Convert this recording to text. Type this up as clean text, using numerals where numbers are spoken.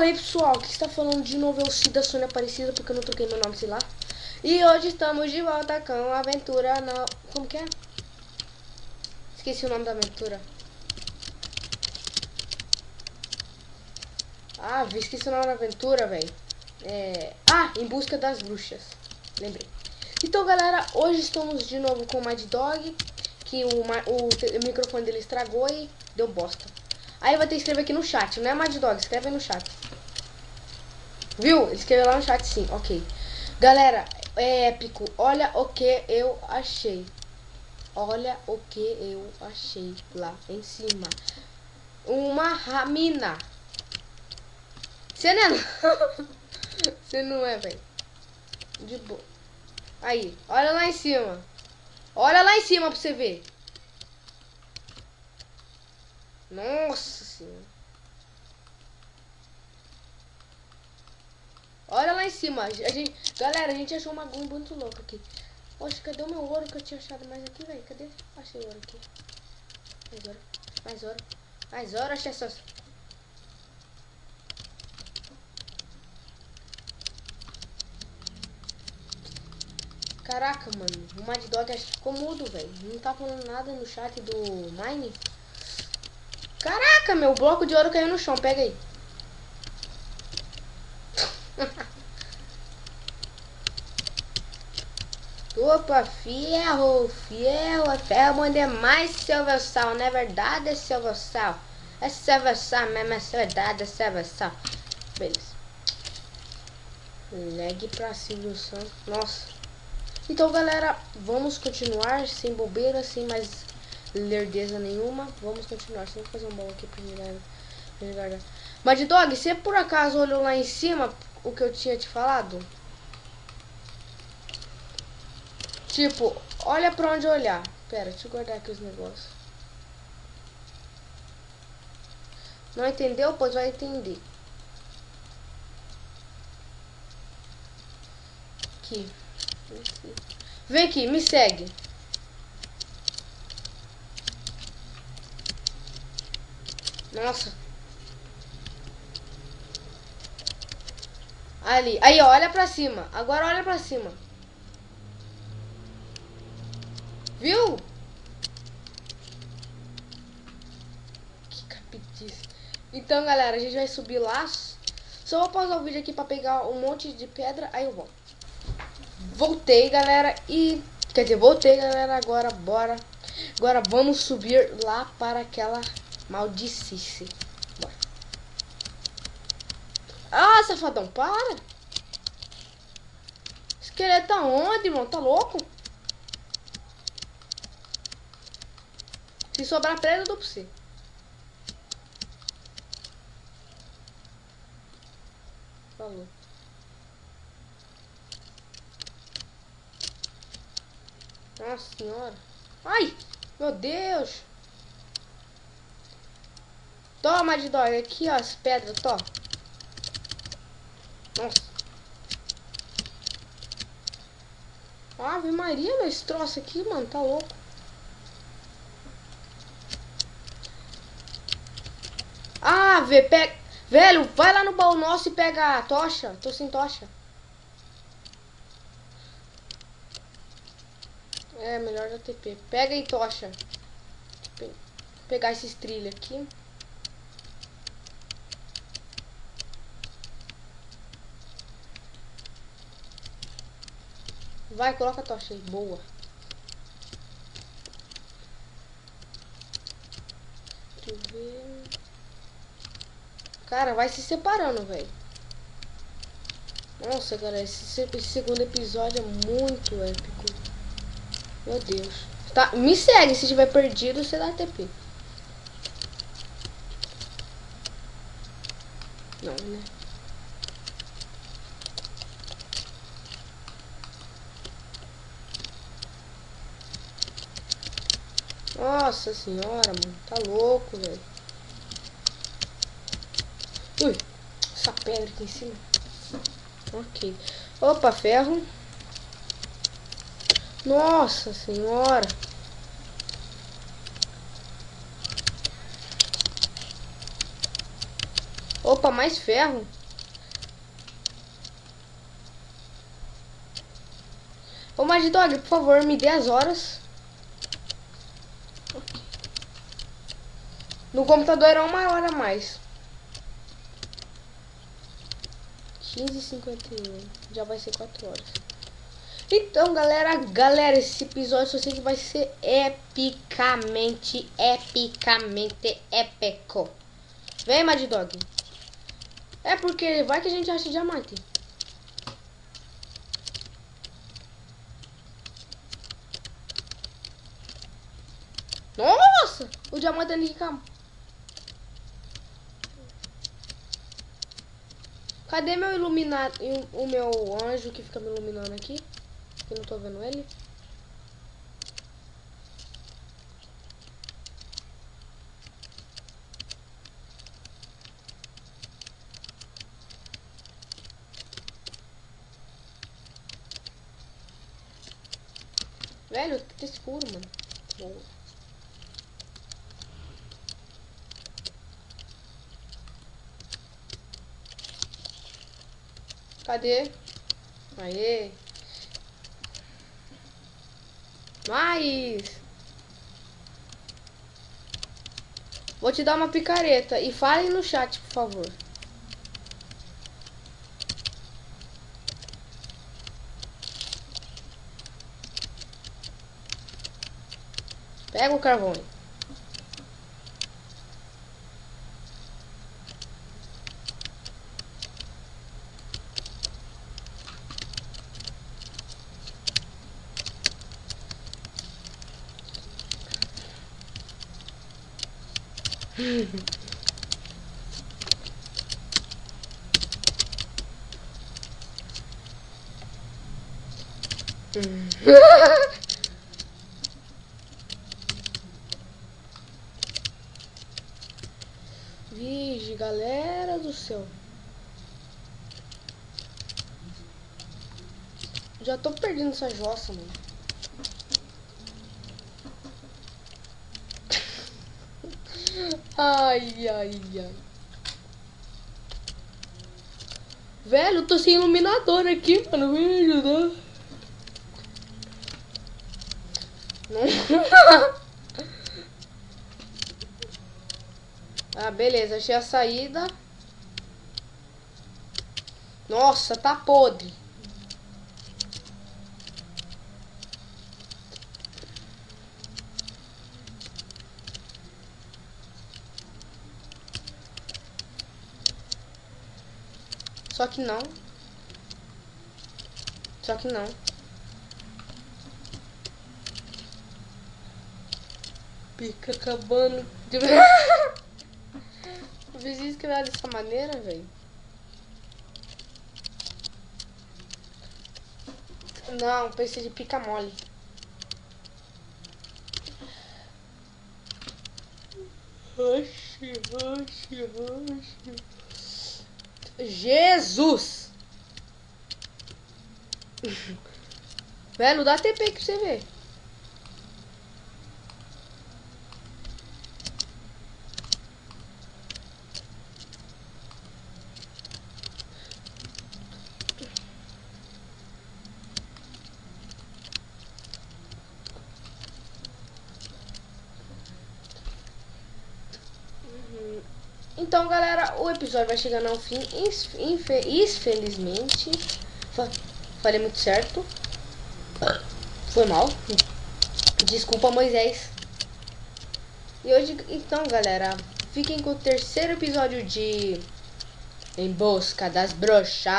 Fala aí, pessoal, que está falando de novo é o Cid da Sônia Aparecida, porque eu não troquei meu nome, sei lá. E hoje estamos de volta com a aventura na... Como que é? Esqueci o nome da aventura. Ah, esqueci o nome da aventura, velho. Em busca das bruxas. Lembrei. Então, galera, hoje estamos de novo com o Mad Dog, que o microfone dele estragou e deu bosta. Aí vai ter que escrever aqui no chat, não é Mad Dog, escreve aí no chat. Viu? Ele escreveu lá no chat, sim, ok. Galera, é épico. Olha o que eu achei. Olha o que eu achei lá em cima. Uma ramina. Você não é, não. Você não é, velho. De boa. Aí, olha lá em cima. Olha lá em cima pra você ver. Nossa senhora. Olha lá em cima. Galera, a gente achou uma agulha muito louca aqui. Poxa, cadê o meu ouro que eu tinha achado mais aqui, velho? Cadê? Achei ouro aqui. Mais ouro. Mais ouro. Mais ouro, achei essas. Caraca, mano. O Mad Dog acho que ficou mudo, velho. Não tá falando nada no chat do Mine. Caraca, meu bloco de ouro caiu no chão. Pega aí. Opa, ferro, é ferro bom demais, Silver Sal, não é verdade, Silver Sal? É Silver Sal mesmo, é verdade, é Silver Sal. Beleza. Leg pra Silver Sal, nossa. Então, galera, vamos continuar sem bobeira, sem mais lerdeza nenhuma. Vamos continuar, vamos fazer um bom aqui pra me Mad Dog, você por acaso olhou lá em cima o que eu tinha te falado? Tipo, olha pra onde olhar. Pera, deixa eu guardar aqui os negócios. Não entendeu? Pois vai entender. Aqui. Vem aqui, me segue. Nossa. Ali. Aí, ó, olha pra cima. Agora olha pra cima. Viu? Que capitice. Então, galera, a gente vai subir lá. Só vou pausar o vídeo aqui pra pegar um monte de pedra. Aí eu volto. Voltei, galera. Quer dizer, voltei, galera. Agora, bora. Agora vamos subir lá para aquela maldicice. Bora. Ah, safadão, para. Esqueleto tá onde, irmão? Tá louco? Se sobrar pedra, eu dou pra você. Falou. Nossa senhora. Ai, meu Deus. Toma, de dói. Aqui, ó, as pedras, toma. Nossa. Ave Maria, meu, esse troço aqui, mano, tá louco. Ah, pega... Velho, vai lá no baú nosso e pega a tocha. Tô sem tocha. É, melhor da TP. Pega aí, tocha. Vou pegar esses trilhos aqui. Vai, coloca a tocha aí. Boa. Deixa eu ver. Cara, vai se separando, velho. Nossa, cara, esse segundo episódio é muito épico. Meu Deus. Tá, me segue, se tiver perdido, você dá TP. Não, né? Nossa senhora, mano. Tá louco, velho. Ui, essa pedra aqui em cima. Ok. Opa, ferro. Nossa senhora. Opa, mais ferro. Ô, Mad Dog, por favor, me dê as horas. No computador era 1 hora a mais. 15h51. Já vai ser 4 horas. Então, galera, esse episódio eu sei que vai ser epicamente épico. Vem, Mad Dog. É porque vai que a gente acha diamante. Nossa! O diamante ali, calma. Cadê meu iluminado? O meu anjo que fica me iluminando aqui? Que não tô vendo ele. Velho, tá escuro, mano. Boa. Cadê? Aê. Mais. Vou te dar uma picareta. E fale no chat, por favor. Pega o carvão. Vige, galera do céu. Já tô perdendo essa jossa, mano. Ai, ai, ai. Velho, eu tô sem iluminador aqui, mano. Me ajuda. Não. Ah, beleza. Achei a saída. Nossa, tá podre. Só que não. Só que não. Fica acabando. Eu fiz isso que era dessa maneira, velho. Não, precisa de pica mole. Oxi. Jesus! Velho, dá TP que você vê. Então, galera, o episódio vai chegando ao fim. Infelizmente, falei muito certo. Foi mal. Desculpa, Moisés. E hoje, então, galera, fiquem com o terceiro episódio de Em Busca das Bruxas.